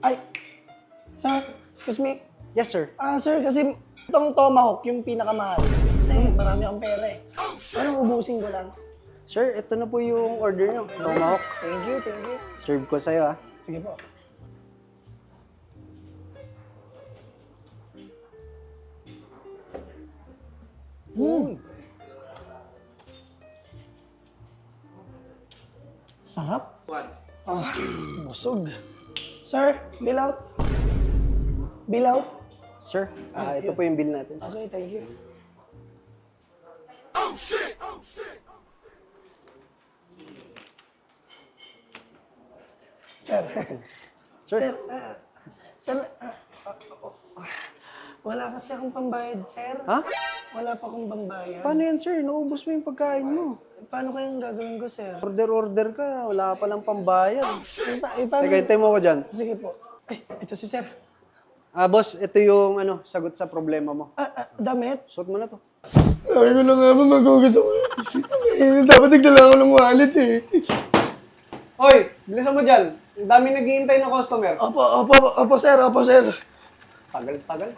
Ay, sir, excuse me. Yes, sir. Sir, kasi itong tomahawk yung pinakamahal. Kasi marami akong pera eh. Ano, ubusin ko lang. Sir, ito na po yung order nyo. Tomahawk. Thank you, thank you. Serve ko sa'yo, ah. Sige po. Uy. Sarap. Busog. Sir, bill out. Bill out. Sir, ito po yung bill natin. Okay, thank you. Sir. Sir. Sir, sir, wala kasi akong pambayad, sir. Ha? Wala pa akong pambayad. Paano yan, sir? Naubos mo yung pagkain mo. Paano kayang gagawin ko, sir? Order ka. Wala pa lang pambayad. Paano? Teka, hintay mo ko dyan. Sige po. Ay, ito si sir. Boss, ito yung sagot sa problema mo. Damit? Suot mo na to. Sabi ko na nga ba magugas ako. Dapat nagdala ako ng wallet eh. Hoy, bilisan mo dyan. Ang dami naghihintay ng customer. Opo, sir, opo, sir. Tagal-tagal.